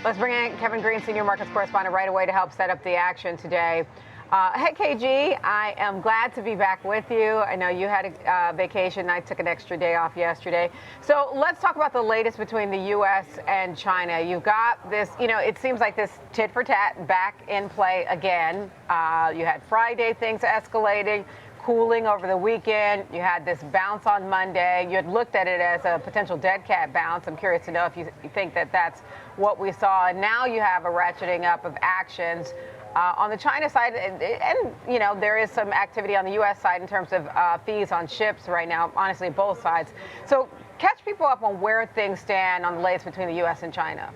Let's bring in Kevin Green, senior markets correspondent, right away to help set up the action today. Hey, KG, I am glad to be back with you. I know you had a vacation. I took an extra day off yesterday. So let's talk about the latest between the U.S. and China. You've got this, it seems like this tit for tat back in play again. You had Friday things escalating, cooling over the weekend. You had this bounce on Monday. You had looked at it as a potential dead cat bounce. I'm curious to know if you think that that's what we saw. And now you have a ratcheting up of actions on the China side. And there is some activity on the U.S. side in terms of fees on ships right now, honestly, both sides. So catch people up on where things stand on the latest between the U.S. and China.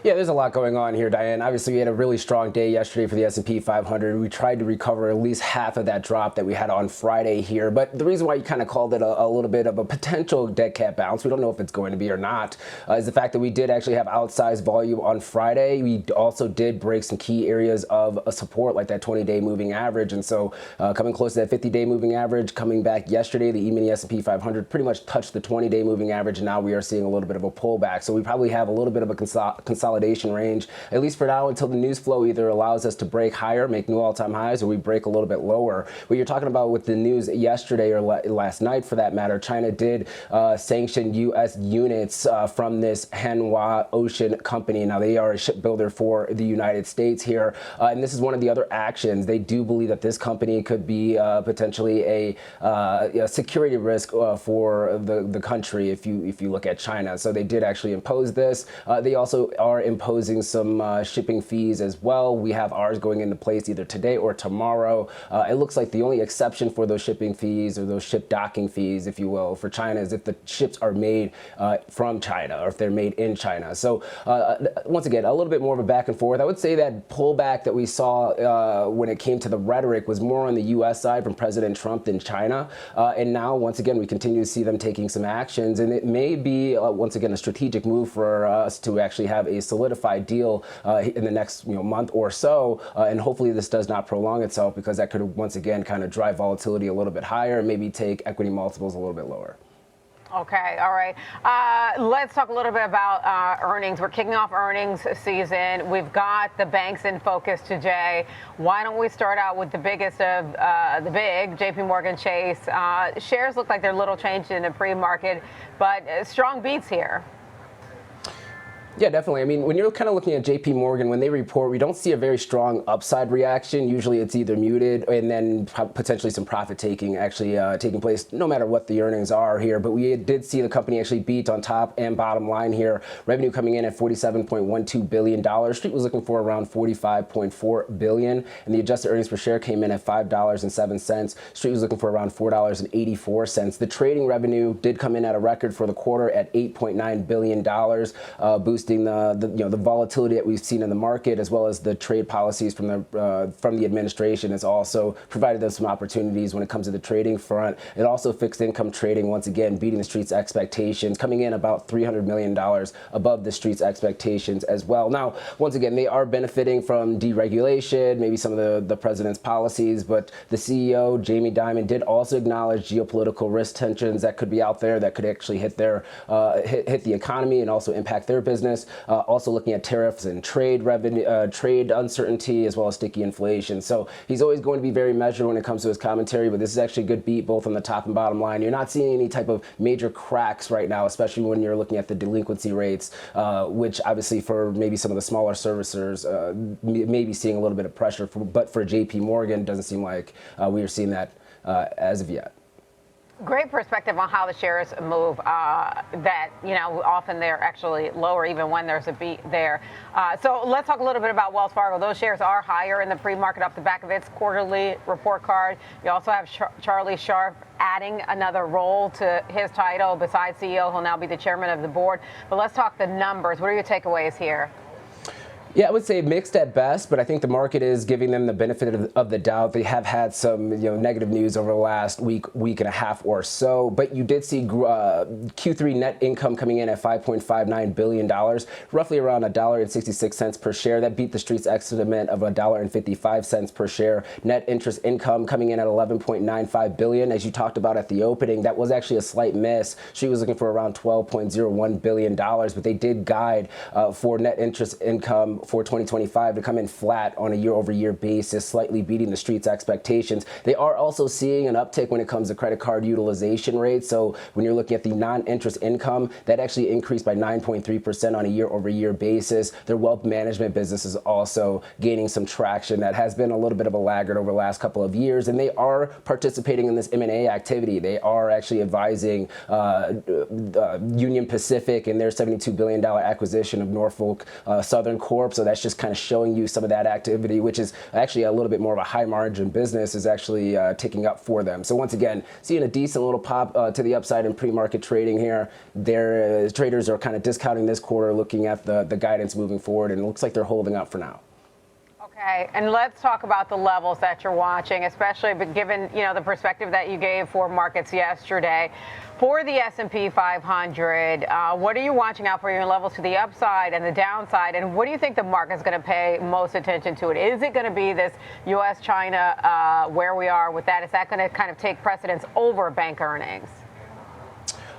Yeah, there's a lot going on here, Diane. Obviously, we had a really strong day yesterday for the S&P 500. We tried to recover at least half of that drop that we had on Friday here. But the reason why you kind of called it a little bit of a potential dead cat bounce, we don't know if it's going to be or not, is the fact that we did actually have outsized volume on Friday. We also did break some key areas of support, like that 20-day moving average. And so coming close to that 50-day moving average, coming back yesterday, the E-mini S&P 500 pretty much touched the 20-day moving average. And now we are seeing a little bit of a pullback. So we probably have a little bit of a consolidation range, at least for now, until the news flow either allows us to break higher, make new all-time highs, or we break a little bit lower. What you're talking about with the news yesterday or last night, for that matter, China did sanction U.S. units from this Hanwha Ocean company. Now, they are a shipbuilder for the United States here, and this is one of the other actions. They do believe that this company could be potentially a security risk for the country if you look at China. So they did actually impose this. They also are imposing some shipping fees as well. We have ours going into place either today or tomorrow. It looks like the only exception for those shipping fees, or those ship docking fees, if you will, for China, is if the ships are made from China, or if they're made in China. So once again, a little bit more of a back and forth. I would say that pullback that we saw when it came to the rhetoric was more on the U.S. side from President Trump than China. And now, once again, we continue to see them taking some actions. And it may be, once again, a strategic move for us to actually have a solidified deal in the next month or so, and hopefully this does not prolong itself, because that could once again kind of drive volatility a little bit higher and maybe take equity multiples a little bit lower. Okay, all right. Let's talk a little bit about earnings. We're kicking off earnings season. We've got the banks in focus today. Why don't we start out with the biggest of the big, JPMorgan Chase? Shares look like they're little changed in the pre-market, but strong beats here. Yeah, definitely. I mean, when you're kind of looking at JP Morgan, when they report, we don't see a very strong upside reaction. Usually it's either muted and then potentially some profit taking actually taking place, no matter what the earnings are here. But we did see the company actually beat on top and bottom line here. Revenue coming in at $47.12 billion. Street was looking for around $45.4 billion. And the adjusted earnings per share came in at $5.07. Street was looking for around $4.84. The trading revenue did come in at a record for the quarter at $8.9 billion, boosting the volatility that we've seen in the market, as well as the trade policies from the administration has also provided them some opportunities when it comes to the trading front. And also fixed income trading, once again, beating the street's expectations, coming in about $300 million above the street's expectations as well. Now, once again, they are benefiting from deregulation, maybe some of the president's policies, but the CEO, Jamie Dimon, did also acknowledge geopolitical risk tensions that could be out there that could actually hit the economy and also impact their business. Also looking at tariffs and trade uncertainty, as well as sticky inflation. So he's always going to be very measured when it comes to his commentary, but this is actually a good beat both on the top and bottom line. You're not seeing any type of major cracks right now, especially when you're looking at the delinquency rates, which obviously for maybe some of the smaller servicers may be seeing a little bit of pressure, but for JP Morgan, doesn't seem like we are seeing that as of yet. Great perspective on how the shares move, that, often they're actually lower even when there's a beat there. So let's talk a little bit about Wells Fargo. Those shares are higher in the pre-market off the back of its quarterly report card. You also have Charlie Scharf adding another role to his title. Besides CEO, he'll now be the chairman of the board. But let's talk the numbers. What are your takeaways here? Yeah, I would say mixed at best, but I think the market is giving them the benefit of the doubt. They have had some negative news over the last week and a half or so, but you did see Q3 net income coming in at $5.59 billion, roughly around $1.66 per share. That beat the street's estimate of $1.55 per share. Net interest income coming in at $11.95 billion. As you talked about at the opening, that was actually a slight miss. She was looking for around $12.01 billion, but they did guide for net interest income for 2025 to come in flat on a year-over-year basis, slightly beating the street's expectations. They are also seeing an uptick when it comes to credit card utilization rates. So when you're looking at the non-interest income, that actually increased by 9.3% on a year-over-year basis. Their wealth management business is also gaining some traction. That has been a little bit of a laggard over the last couple of years, and they are participating in this M&A activity. They are actually advising Union Pacific in their $72 billion acquisition of Norfolk Southern Corp. So that's just kind of showing you some of that activity, which is actually a little bit more of a high margin business, is actually ticking up for them. So once again, seeing a decent little pop to the upside in pre-market trading here. Their traders are kind of discounting this quarter, looking at the guidance moving forward, and it looks like they're holding up for now. Okay, and let's talk about the levels that you're watching, especially but given the perspective that you gave for markets yesterday. For the S&P 500, what are you watching out for your levels to the upside and the downside, and what do you think the market's going to pay most attention to? Is it going to be this U.S.-China, where we are with that? Is that going to kind of take precedence over bank earnings?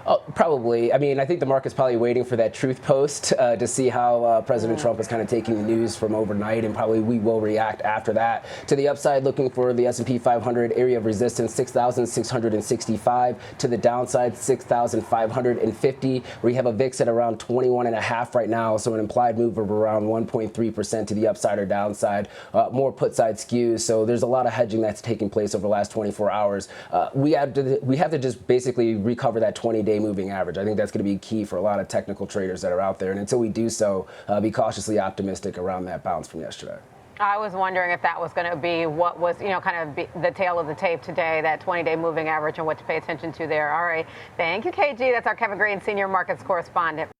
Oh, probably. I mean, I think the market's probably waiting for that truth post to see how President Trump is kind of taking the news from overnight, and probably we will react after that. To the upside, looking for the S&P 500 area of resistance, 6,665. To the downside, 6,550. We have a VIX at around 21.5 right now, so an implied move of around 1.3% to the upside or downside. More put side skews, so there's a lot of hedging that's taking place over the last 24 hours. We have to just basically recover that 20-day moving average. I think that's going to be key for a lot of technical traders that are out there. And until we do so, be cautiously optimistic around that bounce from yesterday. I was wondering if that was going to be what was, kind of the tail of the tape today, that 20-day moving average and what to pay attention to there. All right. Thank you, KG. That's our Kevin Green, Senior Markets Correspondent.